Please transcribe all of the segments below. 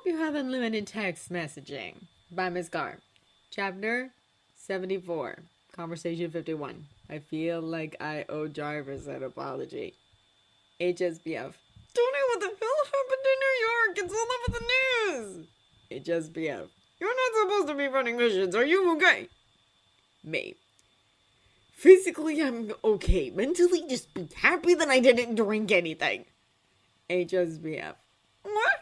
hope you have unlimited text messaging by Ms. Gar. Chapter 74. Conversation 51. I feel like I owe Jarvis an apology. HSBF. Tony, what the hell happened in New York? It's all over the news! HSBF. You're not supposed to be running missions. Are you okay? Me. Physically, I'm okay. Mentally, just be happy that I didn't drink anything. HSBF. What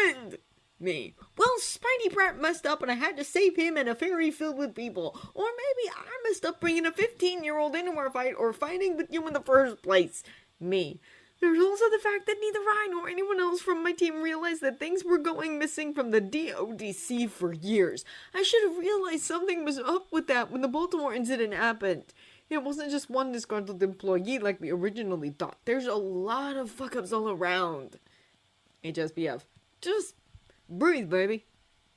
happened? Me. Well, Spidey Pratt messed up and I had to save him in a ferry filled with people. Or maybe I messed up bringing a 15-year-old into our fight or fighting with you in the first place. Me. There's also the fact that neither I nor anyone else from my team realized that things were going missing from the DODC for years. I should have realized something was up with that when the Baltimore incident happened. It wasn't just one disgruntled employee like we originally thought. There's a lot of fuck-ups all around. HSBF. Just breathe, baby.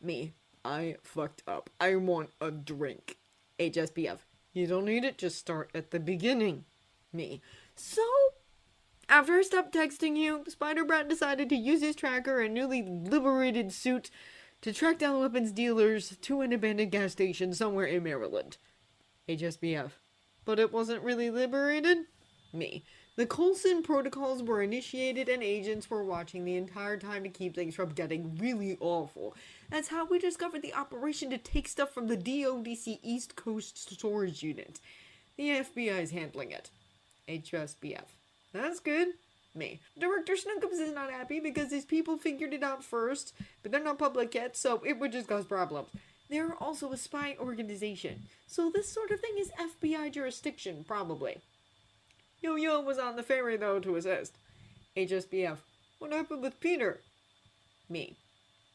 Me. I fucked up. I want a drink. HSBF. You don't need it, just start at the beginning. Me. So, after I stopped texting you, Spider-Brat decided to use his tracker and newly liberated suit to track down weapons dealers to an abandoned gas station somewhere in Maryland. HSBF. But it wasn't really liberated? Me. The Coulson protocols were initiated and agents were watching the entire time to keep things from getting really awful. That's how we discovered the operation to take stuff from the DODC East Coast Storage Unit. The FBI is handling it. HSBF. That's good. Me. Director Snookums is not happy because his people figured it out first, but they're not public yet, so it would just cause problems. They're also a spy organization, so this sort of thing is FBI jurisdiction, probably. Yo-Yo was on the ferry, though, to assist. HSBF. What happened with Peter? Me.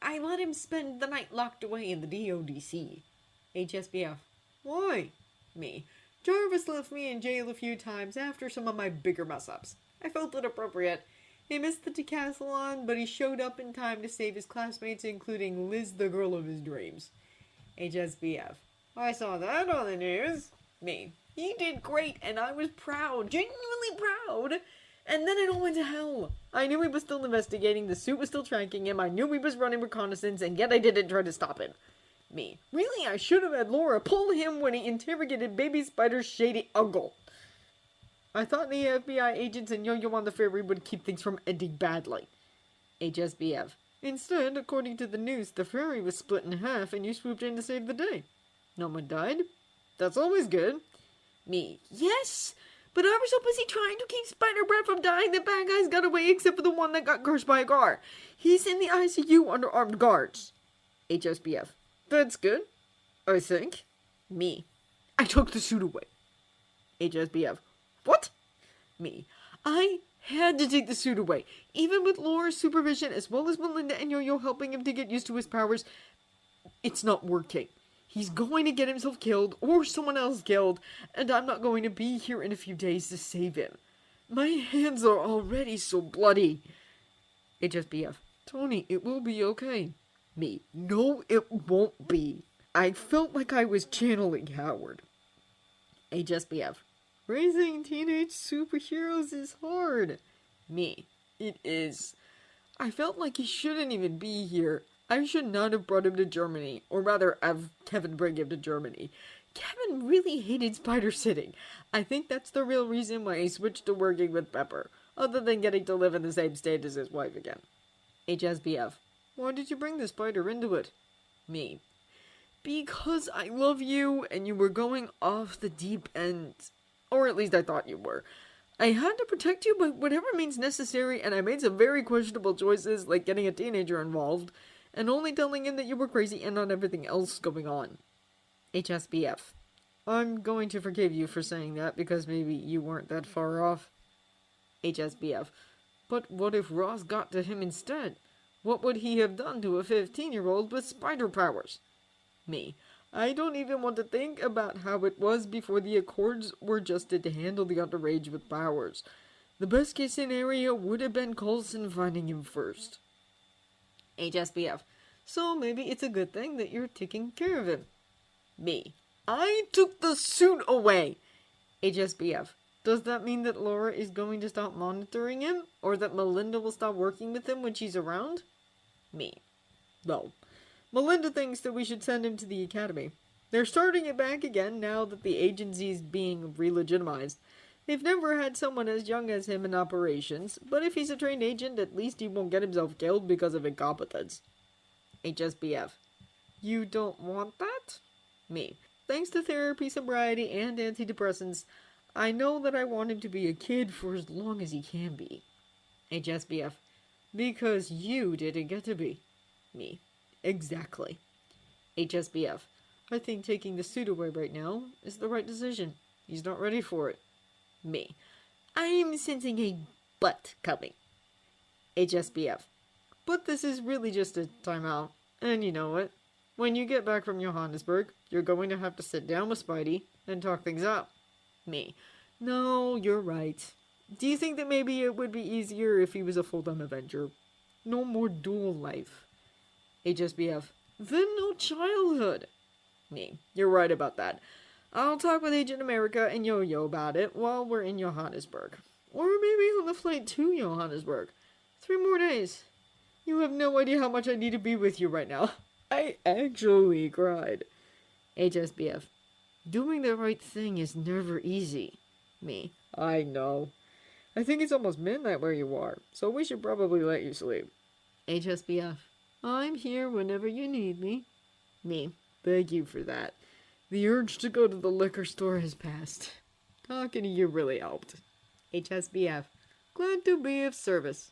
I let him spend the night locked away in the DODC. HSBF. Why? Me. Jarvis left me in jail a few times after some of my bigger mess-ups. I felt it appropriate. He missed the decathlon, but he showed up in time to save his classmates, including Liz, the girl of his dreams. HSBF. I saw that on the news. Me. He did great, and I was proud. Genuinely proud. And then it all went to hell. I knew he was still investigating, the suit was still tracking him, I knew he was running reconnaissance, and yet I didn't try to stop him. Me. Really, I should have had Laura pull him when he interrogated Baby Spider's shady uncle. I thought the FBI agents and Yo-Yo on the ferry would keep things from ending badly. HSBF. Instead, according to the news, the ferry was split in half and you swooped in to save the day. No one died? That's always good. Me. Yes, but I was so busy trying to keep Spider-Brat from dying that bad guys got away except for the one that got crushed by a car. He's in the ICU under armed guards. HSBF. That's good, I think. Me. I took the suit away. HSBF. What? Me. I had to take the suit away. Even with Laura's supervision, as well as Melinda and Yo-Yo helping him to get used to his powers, it's not working. He's going to get himself killed, or someone else killed, and I'm not going to be here in a few days to save him. My hands are already so bloody. HSBF. Tony, it will be okay. Me. No, it won't be. I felt like I was channeling Howard. HSBF. Raising teenage superheroes is hard. Me. It is. I felt like he shouldn't even be here. I should not have brought him to Germany, or rather, have Kevin bring him to Germany. Kevin really hated spider-sitting. I think that's the real reason why he switched to working with Pepper, other than getting to live in the same state as his wife again. HSBF. Why did you bring the spider into it? Me. Because I love you, and you were going off the deep end. Or at least I thought you were. I had to protect you by whatever means necessary, and I made some very questionable choices, like getting a teenager involved, and only telling him that you were crazy and not everything else going on. HSBF. I'm going to forgive you for saying that, because maybe you weren't that far off. HSBF. But what if Ross got to him instead? What would he have done to a 15-year-old with spider powers? Me. I don't even want to think about how it was before the Accords were adjusted to handle the underage with powers. The best case scenario would have been Coulson finding him first. HSBF. So maybe it's a good thing that you're taking care of him. Me. I took the suit away. HSBF. Does that mean that Laura is going to stop monitoring him? Or that Melinda will stop working with him when she's around? Me. Well, Melinda thinks that we should send him to the academy. They're starting it back again now that the agency's being re-legitimized. They've never had someone as young as him in operations, but if he's a trained agent, at least he won't get himself killed because of incompetence. HSBF. You don't want that? Me. Thanks to therapy, sobriety, and antidepressants, I know that I want him to be a kid for as long as he can be. HSBF. Because you didn't get to be. Me. Exactly. HSBF. I think taking the suit away right now is the right decision. He's not ready for it. Me. I'm sensing a but coming. HSBF. But this is really just a timeout. And you know what? When you get back from Johannesburg, you're going to have to sit down with Spidey and talk things out. Me. No, you're right. Do you think that maybe it would be easier if he was a full-time Avenger? No more dual life. HSBF. Then no childhood. Me. You're right about that. I'll talk with Agent America and Yo-Yo about it while we're in Johannesburg. Or maybe on the flight to Johannesburg. 3 more days. You have no idea how much I need to be with you right now. I actually cried. HSBF. Doing the right thing is never easy. Me. I know. I think it's almost midnight where you are, so we should probably let you sleep. HSBF. I'm here whenever you need me. Me. Thank you for that. The urge to go to the liquor store has passed. Talking to you really helped. HSBF. Glad to be of service.